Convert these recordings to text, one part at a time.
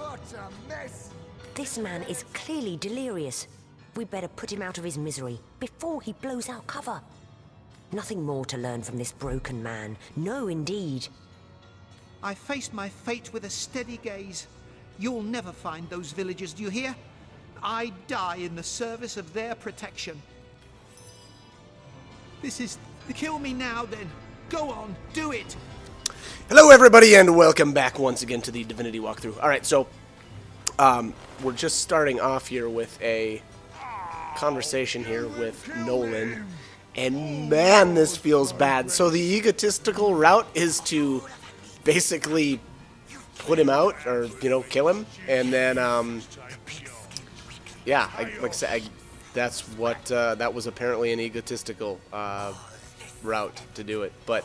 What a mess! This man is clearly delirious. We better put him out of his misery before he blows our cover. Nothing more to learn from this broken man. No, indeed. I face my fate with a steady gaze. You'll never find those villagers, do you hear? I die in the service of their protection. This is... Kill me now, then. Go on, do it! Hello, everybody, and welcome back once again to the Divinity walkthrough. Alright, so, we're just starting off here with a conversation here with Nolan. And man, this feels bad. So the egotistical route is to basically put him out, or, you know, kill him. And then, yeah, like I said, that's what, that was apparently an egotistical route to do it. But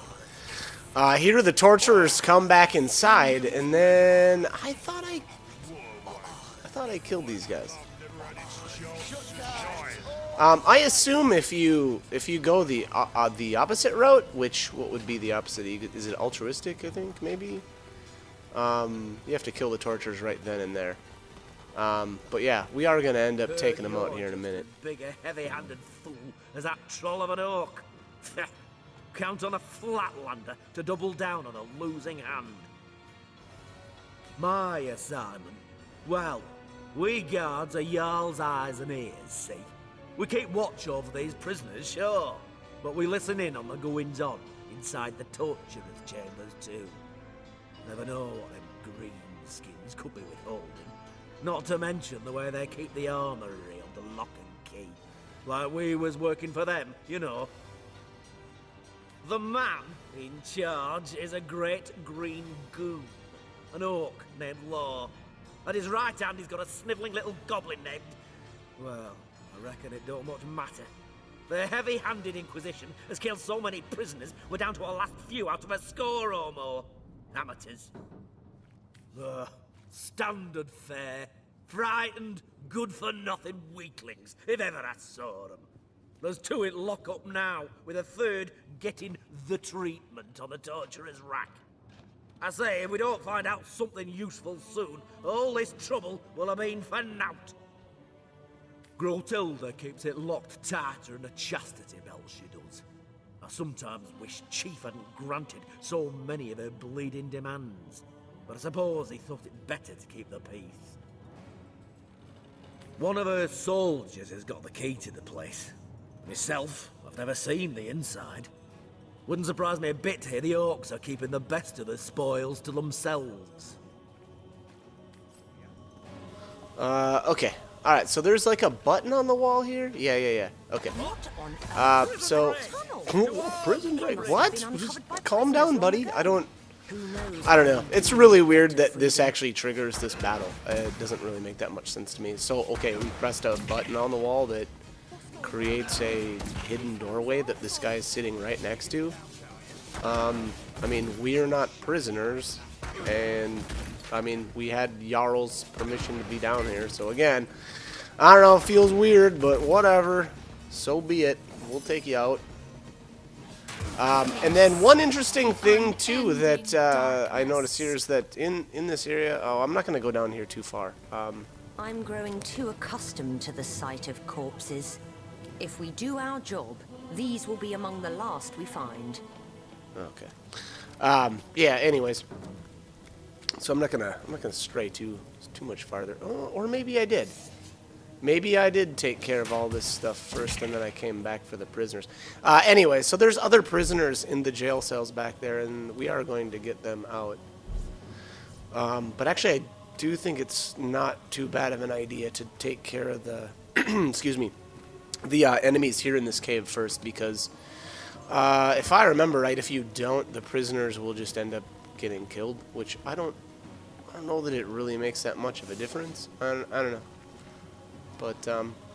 here the torturers come back inside, and then I thought I killed these guys. I assume if you go the opposite route, what would be the opposite? Is it altruistic? I think maybe. You have to kill the torturers right then and there. But yeah, we are gonna end up taking them out here in a minute. Bigger, heavy-handed fool as that troll of an orc. Count on a flatlander to double down on a losing hand. My assignment? Well, we guards are Jarl's eyes and ears, see? We keep watch over these prisoners, sure, but we listen in on the goings-on inside the torturers' chambers too. Never know what them greenskins could be withholding. Not to mention the way they keep the armory under lock and key. Like we was working for them, you know. The man in charge is a great green goon, an orc named Law. At his right hand he's got a snivelling little goblin named... Well, I reckon it don't much matter. The heavy-handed Inquisition has killed so many prisoners, we're down to our last few out of a score or more. Amateurs. Standard fare. Frightened, good-for-nothing weaklings, if ever I saw them. There's two in lock-up now, with a third getting the treatment on the torturer's rack. I say, if we don't find out something useful soon, all this trouble will have been for naught. Grotilda keeps it locked tighter than a chastity belt, she does. I sometimes wish Chief hadn't granted so many of her bleeding demands, but I suppose he thought it better to keep the peace. One of her soldiers has got the key to the place. Myself, I've never seen the inside. Wouldn't surprise me a bit to hear the orcs are keeping the best of the spoils to themselves. Okay. Alright, so there's like a button on the wall here? Yeah. Okay. So... prison break? What? Just calm down, buddy. I don't know. It's really weird that this actually triggers this battle. It doesn't really make that much sense to me. So, okay, we pressed a button on the wall that creates a hidden doorway that this guy is sitting right next to. I mean, we're not prisoners, and I mean, we had Jarl's permission to be down here, so again, I don't know, it feels weird, but whatever, so be it. We'll take you out. And then one interesting thing too that I noticed here is that in this area, oh, I'm not going to go down here too far. I'm growing too accustomed to the sight of corpses. If we do our job, these will be among the last we find. Okay. Yeah. Anyways, so I'm not gonna stray too much farther. Oh, or maybe I did. Maybe I did take care of all this stuff first, and then I came back for the prisoners. Anyway, so there's other prisoners in the jail cells back there, and we are going to get them out. But actually, I do think it's not too bad of an idea to take care of the, excuse me, the enemies here in this cave first, because if I remember right, if you don't, the prisoners will just end up getting killed, which I don't know that it really makes that much of a difference. I don't know. But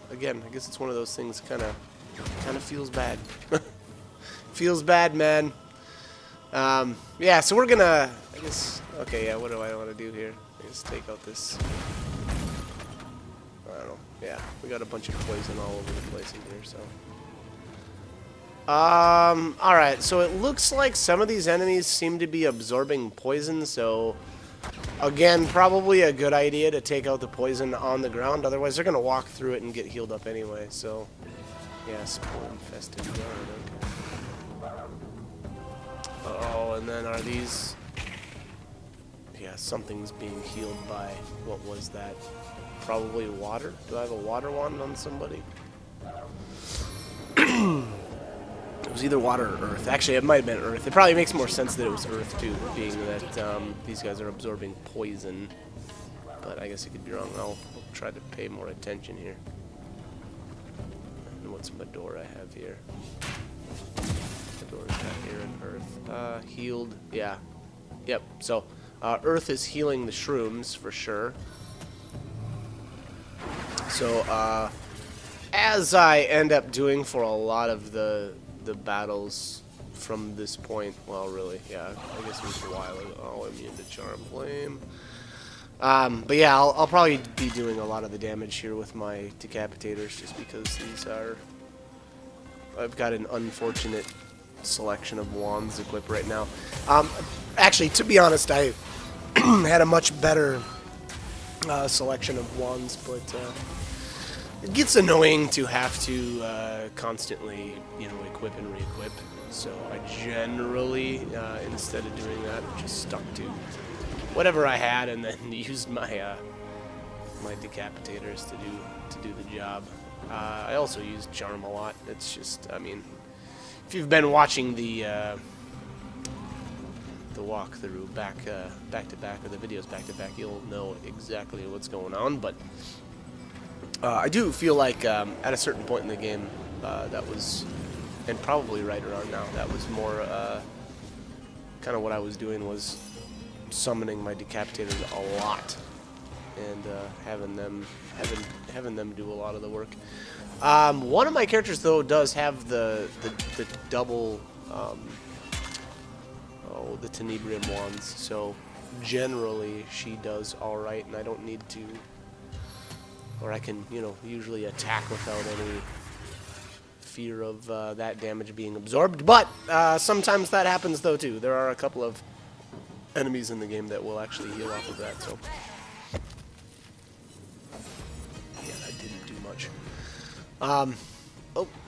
again, I guess it's one of those things kind of feels bad. Feels bad, man. Yeah, so we're gonna, I guess, okay, yeah, what do I want to do here? Let's take out this, I don't know, yeah, we got a bunch of poison all over the place in here, so. Alright, so it looks like some of these enemies seem to be absorbing poison, so Again, probably a good idea to take out the poison on the ground. Otherwise, they're going to walk through it and get healed up anyway. So, yeah, spore-infested guard. Okay. Oh, and then are these... Yeah, something's being healed by... What was that? Probably water? Do I have a water wand on somebody? It was either water or earth. Actually, it might have been earth. It probably makes more sense that it was earth, too, being that these guys are absorbing poison. But I guess I could be wrong. I'll try to pay more attention here. And what's Medora have here? Medora's got here in earth. Healed. Yeah. Yep. So, earth is healing the shrooms, for sure. So, as I end up doing for a lot of the battles from this point, well, really, yeah, I guess it was a while ago. Oh, immune to Charm Flame. But yeah, I'll probably be doing a lot of the damage here with my decapitators, just because these are... I've got an unfortunate selection of wands equipped right now. Actually, to be honest, I had a much better selection of wands, but it gets annoying to have to constantly, equip and re-equip. So I generally, instead of doing that, just stuck to whatever I had and then used my my decapitators to do the job. I also used Charm a lot. It's just, I mean, if you've been watching the walkthrough back to back, or the videos back to back, you'll know exactly what's going on. But I do feel like at a certain point in the game, that was, and probably right around now, that was more kind of what I was doing, was summoning my decapitators a lot and having them do a lot of the work. One of my characters, though, does have the double the Tenebrium wands, so generally she does all right, and I don't need to, or I can, usually attack without any fear of that damage being absorbed. But sometimes that happens, though, too. There are a couple of enemies in the game that will actually heal off of that, so yeah, that didn't do much. Oh,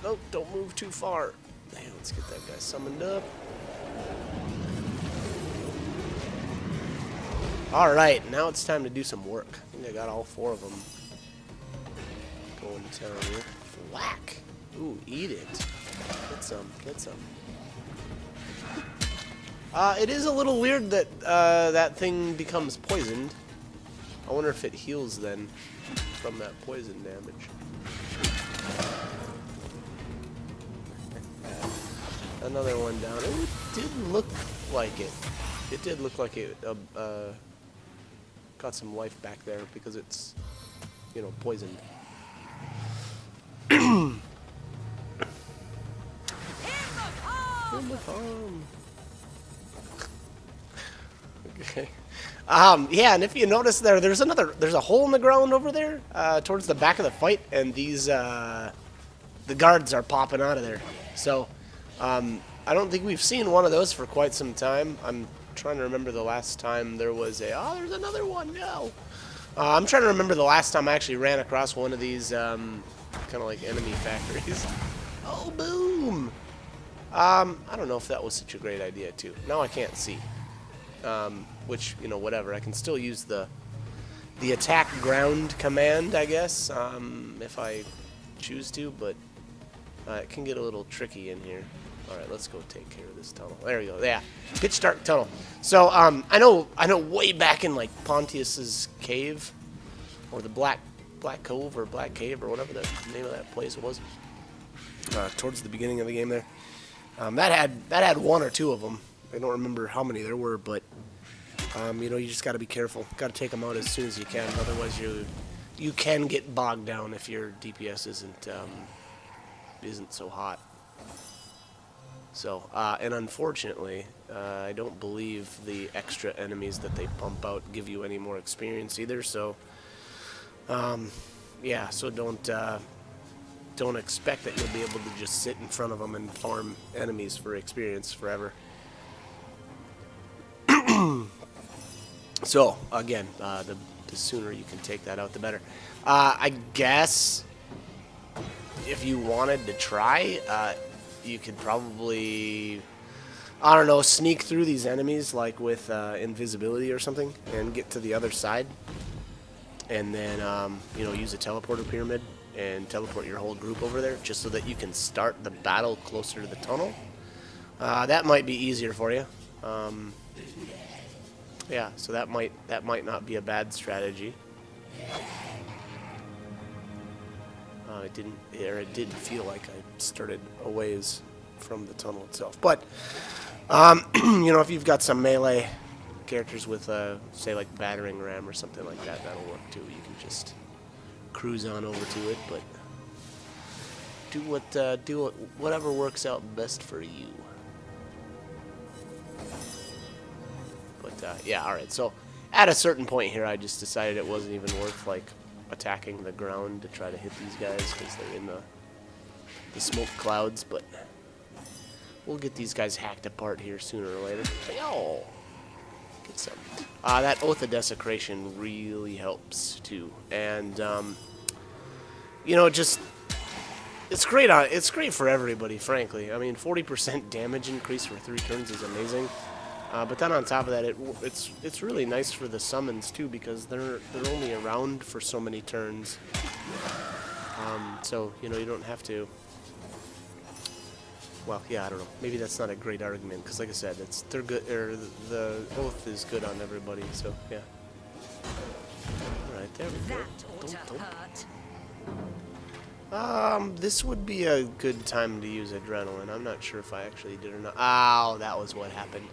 no, don't move too far. Hey, let's get that guy summoned up. Alright, now it's time to do some work. I think I got all 4 of them going down here. Whack! Ooh, eat it. Get some, get some. It is a little weird that that thing becomes poisoned. I wonder if it heals then from that poison damage. Another one down. It did look like it. It did look like it got some life back there because it's, poisoned. In the farm. Okay. Yeah, and if you notice there's a hole in the ground over there, towards the back of the fight, and these, the guards are popping out of there. So, I don't think we've seen one of those for quite some time. I'm trying to remember the last time there was there's another one, no! I'm trying to remember the last time I actually ran across one of these, kind of like enemy factories. Oh, boom! I don't know if that was such a great idea, too. Now I can't see. Which, whatever. I can still use the attack ground command, I guess, if I choose to, but it can get a little tricky in here. Alright, let's go take care of this tunnel. There we go. Yeah. Pitch dark tunnel. So, I know way back in, like, Pontius's cave, or the Black Cove, or Black Cave, or whatever the name of that place was, towards the beginning of the game there, that had 1 or 2 of them. I don't remember how many there were, but, you just gotta be careful. Gotta take them out as soon as you can, otherwise you can get bogged down if your DPS isn't so hot. So, and unfortunately, I don't believe the extra enemies that they pump out give you any more experience either, so, yeah, so don't expect that you'll be able to just sit in front of them and farm enemies for experience forever. So, again, the sooner you can take that out, the better. I guess if you wanted to try, you could probably, I don't know, sneak through these enemies like with invisibility or something and get to the other side. And then, you know, use a teleporter pyramid and teleport your whole group over there just so that you can start the battle closer to the tunnel. That might be easier for you. Yeah, so that might not be a bad strategy. It didn't feel like I started a ways from the tunnel itself. But you know, if you've got some melee characters with say like battering ram or something like that, that'll work too. You can just cruise on over to it, but do whatever works out best for you. But yeah, all right. So at a certain point here, I just decided it wasn't even worth like attacking the ground to try to hit these guys because they're in the smoke clouds. But we'll get these guys hacked apart here sooner or later. Yo, get some. That Oath of Desecration really helps too, and you know, just it's great. It's great for everybody, frankly. I mean, 40% damage increase for 3 turns is amazing. But then on top of that, it's really nice for the summons too because they're only around for so many turns. So you know you don't have to. Well, yeah, I don't know. Maybe that's not a great argument because, like I said, they're good. Or the oath is good on everybody. So yeah. All right, there we go. This would be a good time to use adrenaline. I'm not sure if I actually did or not. Oh, that was what happened.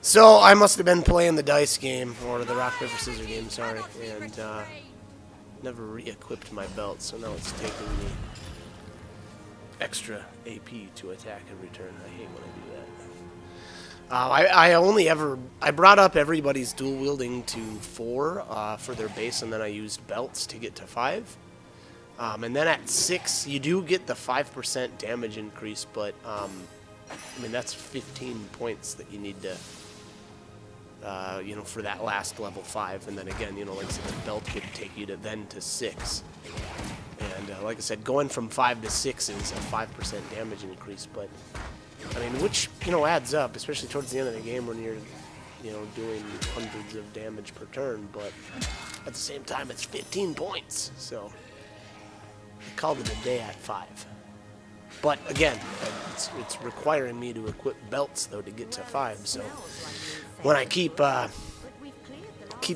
So I must have been playing the dice game, or the rock, paper, scissors game, sorry, and never re-equipped my belt, so now it's taking me extra AP to attack every turn. I hate when I do that. I brought up everybody's dual wielding to 4 for their base, and then I used belts to get to 5. And then at 6, you do get the 5% damage increase, but I mean that's 15 points that you need to. You know, for that last level 5, and then again, you know, like I said, the belt would take you to 6. And like I said, going from 5 to 6 is a 5% damage increase, but I mean, which, you know, adds up, especially towards the end of the game when you're, you know, doing hundreds of damage per turn, but at the same time, it's 15 points, so I called it a day at 5. But again, it's requiring me to equip belts, though, to get to 5, so when I keep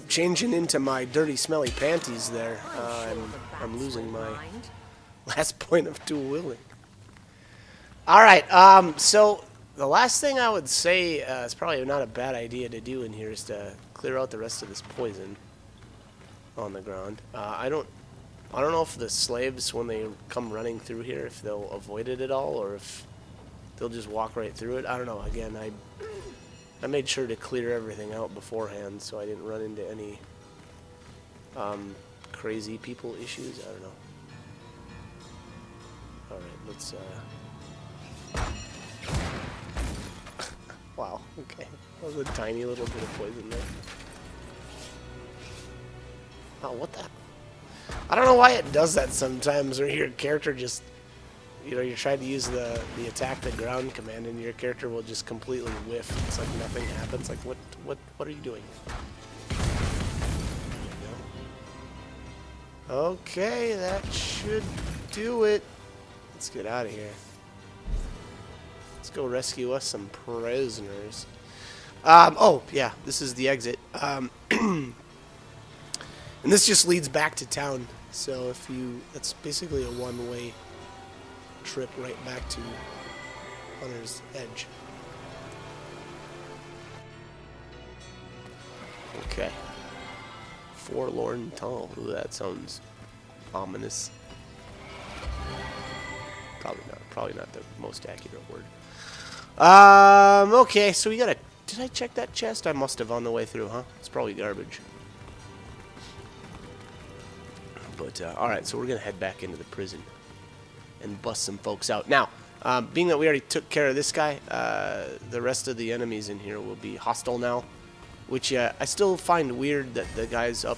changing into my dirty, smelly panties there, I'm losing my last point of dual wielding. All right, so the last thing I would say is probably not a bad idea to do in here is to clear out the rest of this poison on the ground. I don't know if the slaves, when they come running through here, if they'll avoid it at all, or if they'll just walk right through it. I don't know. Again, I made sure to clear everything out beforehand so I didn't run into any crazy people issues. I don't know. All right, let's. Wow. Okay, that was a tiny little bit of poison there. Oh, what the? I don't know why it does that sometimes, where your character just, you know, you're trying to use the attack the ground command, and your character will just completely whiff. It's like nothing happens. Like, what are you doing? Okay, that should do it. Let's get out of here. Let's go rescue us some prisoners. Oh, yeah, this is the exit. And this just leads back to town. So that's basically a one-way trip right back to Hunter's Edge. Okay. Forlorn Tunnel. Ooh, that sounds ominous. Probably not the most accurate word. Okay, so we gotta. Did I check that chest? I must have on the way through, huh? It's probably garbage. But all right, so we're gonna head back into the prison and bust some folks out. Now, being that we already took care of this guy, the rest of the enemies in here will be hostile now. which I still find weird that the guys up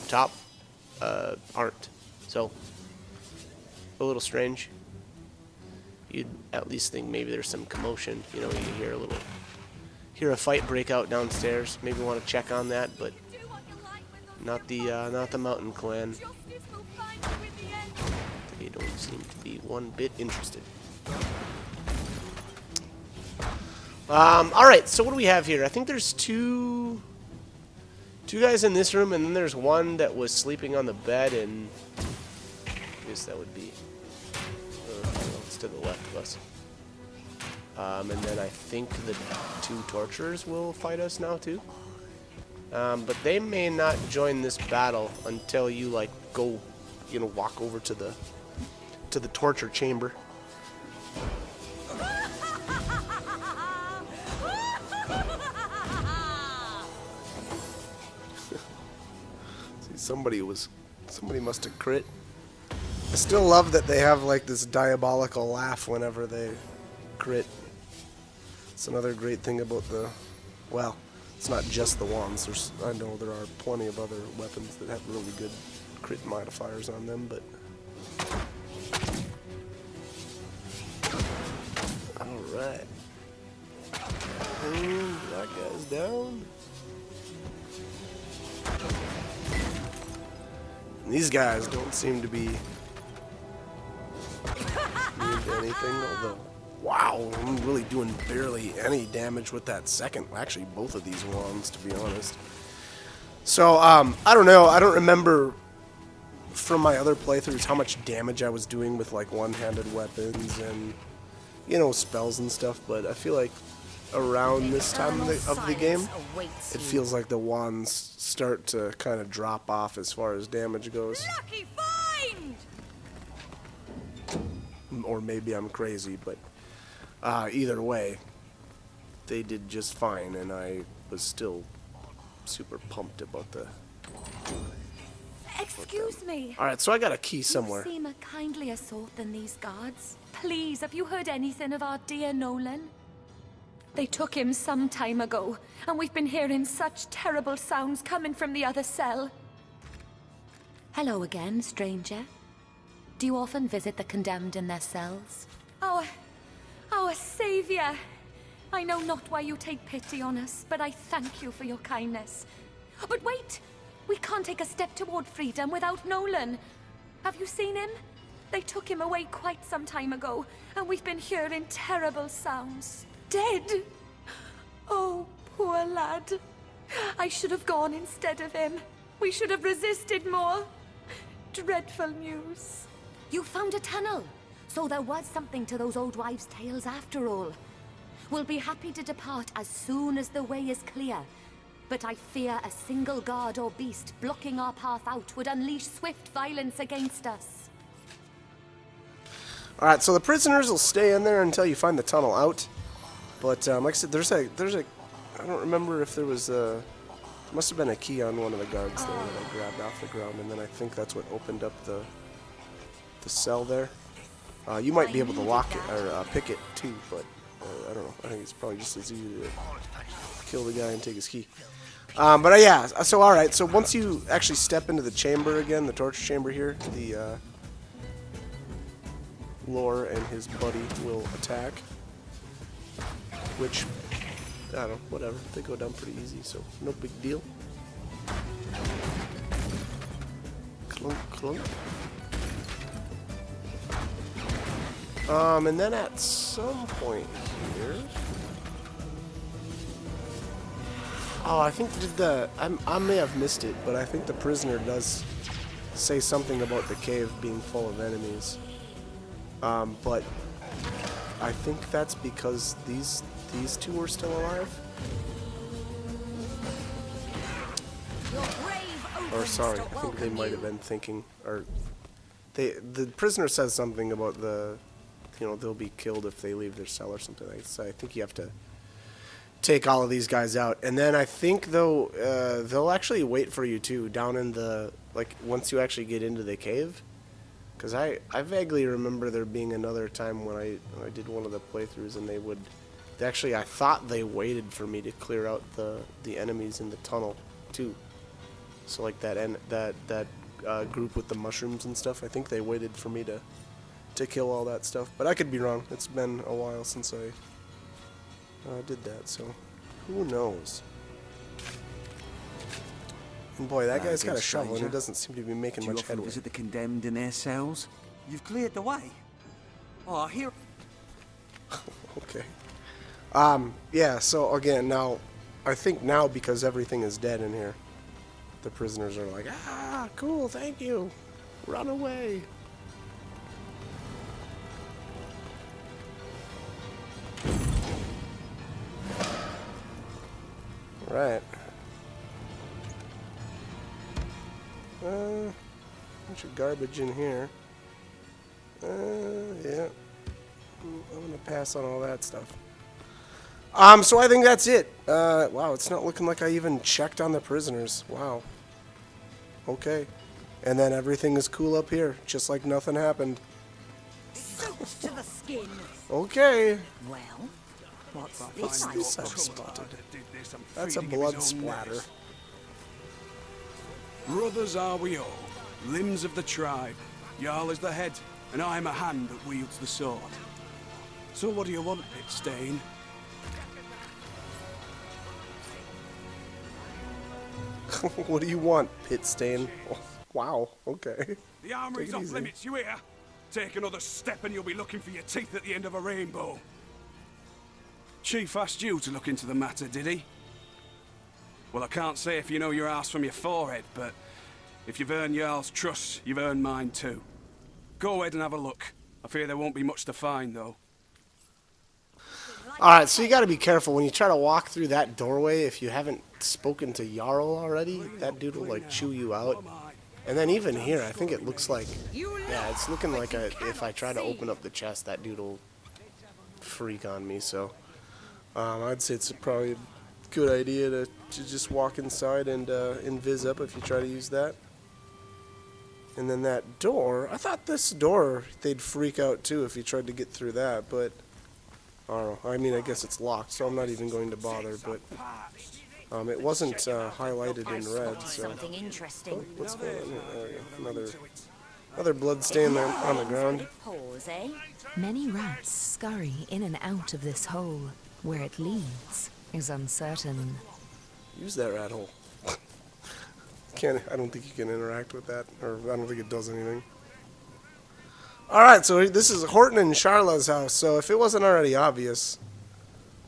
top aren't. So a little strange. You'd at least think maybe there's some commotion. You know, you hear a fight break out downstairs. Maybe want to check on that, but not the Mountain Clan. They don't seem to be one bit interested. Alright, so what do we have here? I think there's two guys in this room, and then there's one that was sleeping on the bed, and I guess that would be it's to the left of us. And then I think the two torturers will fight us now too. But they may not join this battle until you like go, you know, walk over to the torture chamber. See, somebody must have crit. I still love that they have like this diabolical laugh whenever they crit. It's another great thing about well, it's not just the wands. I know there are plenty of other weapons that have really good crit modifiers on them, but alright. And that guy's down. And these guys don't seem to be immune to anything, although wow, I'm really doing barely any damage with that second. Actually, both of these wands, to be honest. So, I don't know. I don't remember from my other playthroughs how much damage I was doing with, like, one-handed weapons and, you know, spells and stuff, but I feel like around this time of the game, it feels like the wands start to kind of drop off as far as damage goes. Lucky find! Or maybe I'm crazy, but either way, they did just fine, and I was still super pumped about the... Excuse me. Alright, so I got a key somewhere. You seem a kindlier sort than these guards. Please, have you heard anything of our dear Nolan? They took him some time ago, and we've been hearing such terrible sounds coming from the other cell. Hello again, stranger. Do you often visit the condemned in their cells? Our savior. I know not why you take pity on us, but I thank you for your kindness. But wait! We can't take a step toward freedom without Nolan. Have you seen him? They took him away quite some time ago, and we've been hearing terrible sounds. Dead! Oh, poor lad. I should have gone instead of him. We should have resisted more. Dreadful news. You found a tunnel, so there was something to those old wives' tales after all. We'll be happy to depart as soon as the way is clear, but I fear a single guard or beast blocking our path out would unleash swift violence against us. Alright, so the prisoners will stay in there until you find the tunnel out. But, like I said, there's a... I don't remember if there was a... There must have been a key on one of the guards there that I grabbed off the ground, and then I think that's what opened up the cell there. You might be able to lock it, or pick it too, but I don't know. I think it's probably just as easy to kill the guy and take his key. But yeah, so alright, so once you actually step into the chamber again, the torture chamber here, the Lore and his buddy will attack. Which, I don't know, whatever. They go down pretty easy, so no big deal. Clunk, clunk. And then at some point here... Oh, I think I may have missed it, but I think the prisoner does say something about the cave being full of enemies. But I think that's because these two are still alive. Or sorry, I think they might have been thinking, or the prisoner says something about they'll be killed if they leave their cell or something like that. So I think you have to take all of these guys out, and then I think though they'll actually wait for you too down in the once you actually get into the cave, because I vaguely remember there being another time when I did one of the playthroughs and they would Actually, I thought they waited for me to clear out the enemies in the tunnel, too. So like that group with the mushrooms and stuff, I think they waited for me to kill all that stuff. But I could be wrong. It's been a while since I did that, so who knows? And boy, that guy's got a shovel and he doesn't seem to be making much headway. Visit the condemned in their cells? You've cleared the way. Oh, here. Okay. Yeah, so again, now, I think now because everything is dead in here, the prisoners are like, ah, cool, thank you. Run away. Right. Bunch of garbage in here. Yeah. I'm gonna pass on all that stuff. So I think that's it. Wow, it's not looking like I even checked on the prisoners. Wow. Okay. And then everything is cool up here, just like nothing happened. Soaked to the skin. Okay. Well, what's What's this? this I've spotted? That's a blood splatter. Brothers are we all, limbs of the tribe. Jarl is the head, and I'm a hand that wields the sword. So what do you want, Pitstain? What do you want, Pitstain? Oh, wow, okay. The armory's Take it off easy. limits, you hear? Take another step and you'll be looking for your teeth at the end of a rainbow. Chief asked you to look into the matter, did he? Well, I can't say if you know your ass from your forehead, but if you've earned Jarl's trust, you've earned mine too. Go ahead and have a look. I fear there won't be much to find, though. Alright, so you gotta be careful when you try to walk through that doorway. If you haven't spoken to Jarl already, that dude will like chew you out. And then even here, I think it looks like, yeah, it's looking like if I try to open up the chest, that dude will freak on me. So I'd say it's probably a good idea to just walk inside and invis up if you try to use that. And then that door, I thought this door, they'd freak out too if you tried to get through that, but I don't know. I mean, I guess it's locked, so I'm not even going to bother, but it wasn't highlighted in red, so... Something interesting. What's going on here? There we go. Another blood stain there on the ground. Pause, eh? Many rats scurry in and out of this hole. Where it leads is uncertain. Use that rat hole. I don't think you can interact with that, or I don't think it does anything. Alright, so this is Horton and Sharla's house, so if it wasn't already obvious,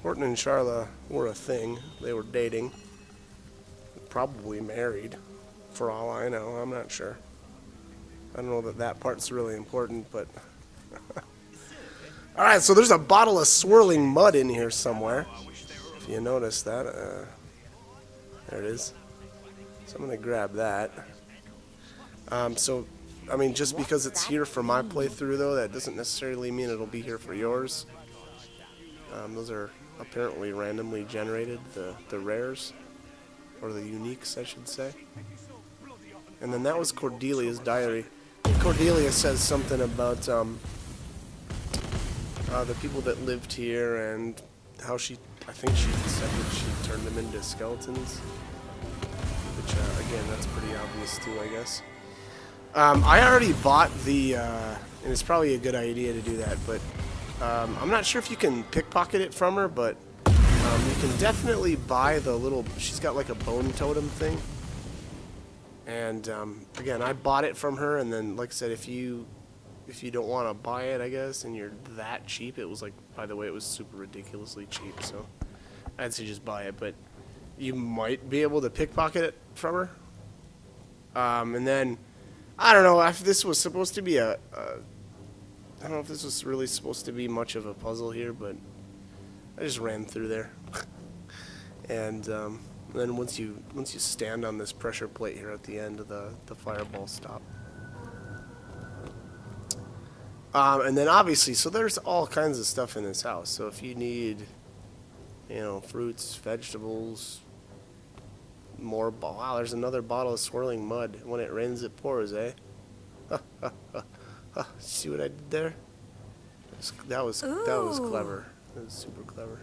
Horton and Sharla were a thing. They were dating. Probably married, for all I know. I'm not sure. I don't know that that part's really important, but... Alright, so there's a bottle of swirling mud in here somewhere. If you notice that. There it is. So I'm going to grab that. So, I mean, just because it's here for my playthrough, though, that doesn't necessarily mean it'll be here for yours. Those are apparently randomly generated, the rares. Or the uniques, I should say. And then that was Cordelia's diary. Cordelia says something about the people that lived here and how I think she said that she turned them into skeletons. Which, again, that's pretty obvious too, I guess. I already bought the, and it's probably a good idea to do that, but I'm not sure if you can pickpocket it from her, but you can definitely buy the little, she's got like a bone totem thing. And, again, I bought it from her, and then, like I said, if you don't want to buy it, I guess, and you're that cheap, it was like, by the way, it was super ridiculously cheap, so I'd say just buy it, but you might be able to pickpocket it from her. And then, I don't know if this was supposed to be I don't know if this was really supposed to be much of a puzzle here, but I just ran through there. And then once you stand on this pressure plate here at the end of the fireballs stop. And then obviously, so there's all kinds of stuff in this house. So if you need, fruits, vegetables, more, wow, there's another bottle of swirling mud. When it rains, it pours, eh? See what I did there? That was clever. That was super clever.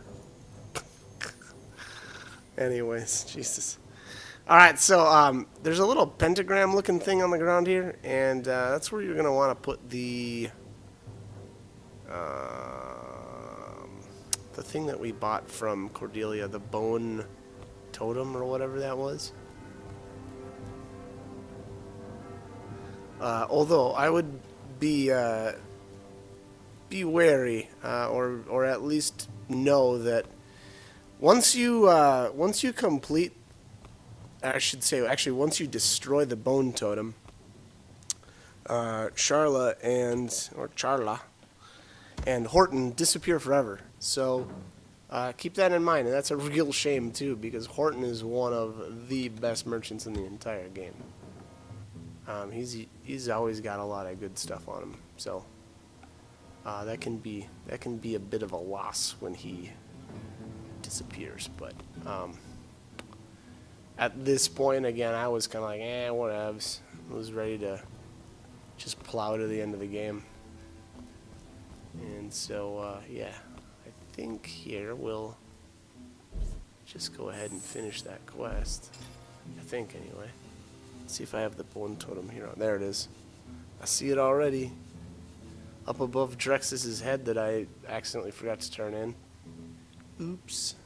Anyways, Jesus. All right, so there's a little pentagram-looking thing on the ground here, and that's where you're going to want to put the thing that we bought from Cordelia, the bone totem or whatever that was. Although I would be wary, or at least know that once you complete, I should say, actually, once you destroy the bone totem, Charla and Horton disappear forever. So keep that in mind, and that's a real shame too, because Horton is one of the best merchants in the entire game. He's always got a lot of good stuff on him, so that can be a bit of a loss when he disappears. But at this point, again, I was kind of like, whatevs. I was ready to just plow to the end of the game. And so, yeah, I think here we'll just go ahead and finish that quest. I think, anyway. Let's see if I have the bone totem here. There it is. I see it already. Up above Drex's head that I accidentally forgot to turn in. Oops.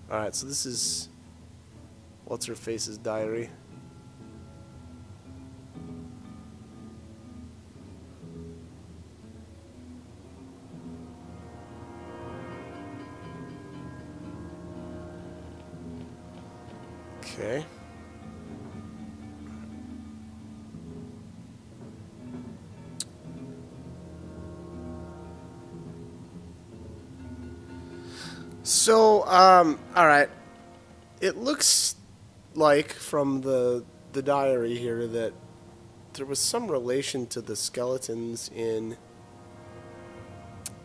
Alright, so this is What's-Her-Face's diary. Okay. So, alright. It looks like from the diary here that there was some relation to the skeletons in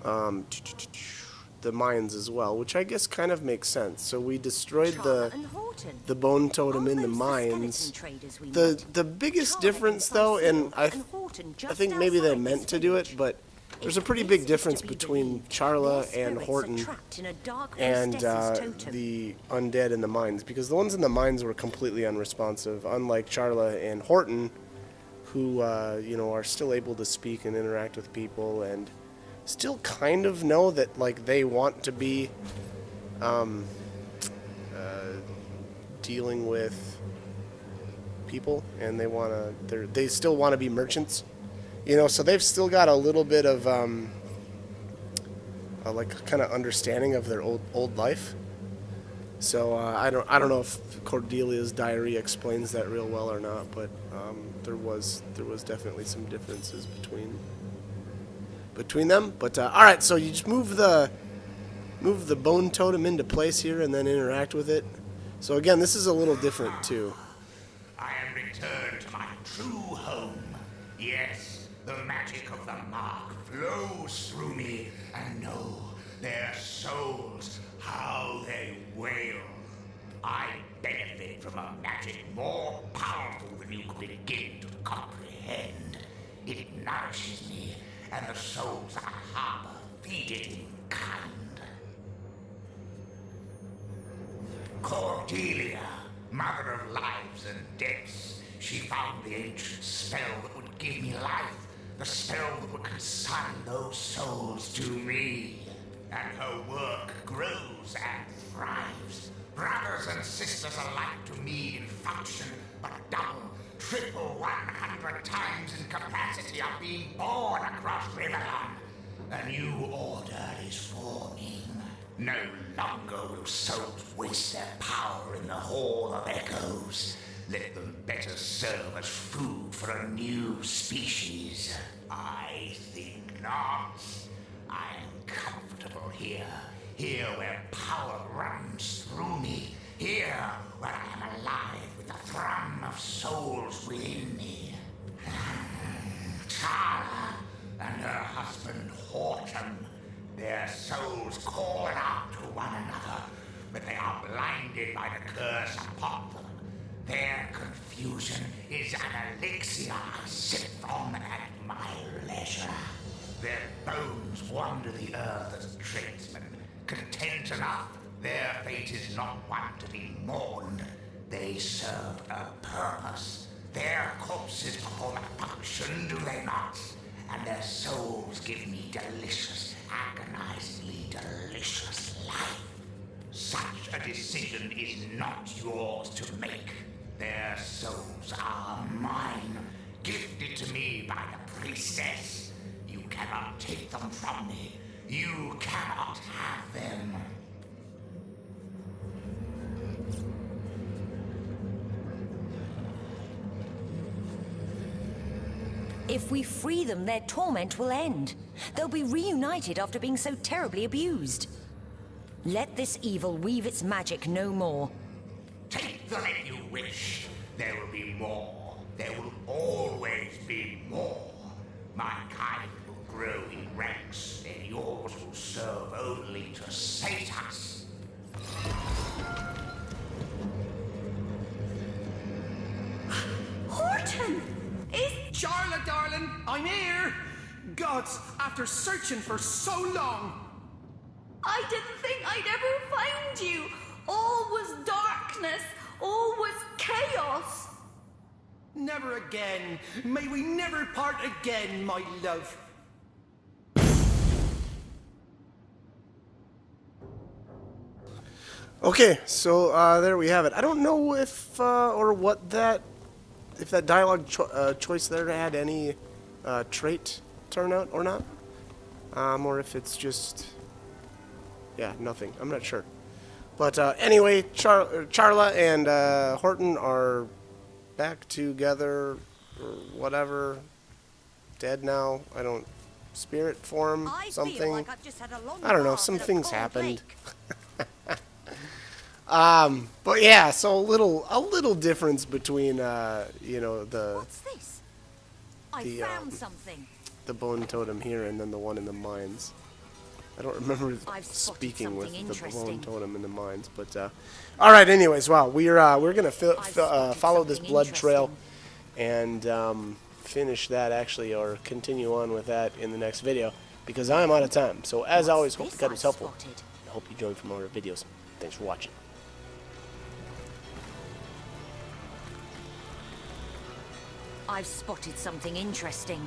the mines as well, which I guess kind of makes sense. So we destroyed the bone totem in the mines. The biggest difference, though, and I think maybe they meant to do it, but there's a pretty big difference between Charla and Horton and the undead in the mines, because the ones in the mines were completely unresponsive, unlike Charla and Horton, who are still able to speak and interact with people and still kind of know that, like, they want to be dealing with people, and they still want to be merchants, so they've still got a little bit of like kind of understanding of their old life. So I don't know if Cordelia's diary explains that real well or not, but there was definitely some differences between them. But all right, so you just move the bone totem into place here and then interact with it. So again, this is a little different too. I am returned to my true home. Yes, the magic of the mark flows through me, and know their souls, how they wail. I benefit from a magic more powerful than you could begin to comprehend. It nourishes me, and the souls I harbor feed it in kind. Cordelia, mother of lives and deaths, she found the ancient spell that would give me life, the spell that would consign those souls to me. And her work grows and thrives. Brothers and sisters alike to me in function, but double, triple 100 times in capacity of being born across Riverland. A new order is forming. No longer will souls waste their power in the Hall of Echoes. Let them better serve as food for a new species. I think not. I am comfortable here. Here where power runs through me. Here where I am alive with the thrum of souls within me. Charla and her husband Horton, their souls call out to one another, but they are blinded by the curse upon them. Their confusion is an elixir I sip from at my leisure. Their bones wander the earth as tradesmen, content enough. Their fate is not one to be mourned. They serve a purpose. Their corpses perform a function, do they not? And their souls give me delicious, agonizingly delicious life. Such a decision is not yours to make. Their souls are mine, gifted to me by the priestess. You cannot take them from me. You cannot have them. If we free them, their torment will end. They'll be reunited after being so terribly abused. Let this evil weave its magic no more. Take them if you wish. There will be more. There will always be more. My kind will grow in ranks, and yours will serve only to sate us. Horton! Charlotte, darling, I'm here! Gods, after searching for so long! I didn't think I'd ever find you. All was darkness. All was chaos. Never again. May we never part again, my love. Okay, so there we have it. I don't know if or what that, if that dialogue choice there had any trait turnout or not, or if it's just, yeah, nothing. I'm not sure. But anyway, Charla and Horton are back together, or whatever. Dead now. I don't. Spirit form, something. Like I've just had a long I don't know. bath Some in a things cold happened. lake. But yeah, so a little difference between you know, What's this? I the, found something. the bone totem here and then the one in the mines. I don't remember I've spotted speaking with something the bone interesting. totem in the mines, but all right. Anyways, wow, we're gonna follow this blood trail and finish that actually, or continue on with that in the next video because I'm out of time. So as always, hope the guide was helpful. I hope you join for more videos. Thanks for watching. I've spotted something interesting.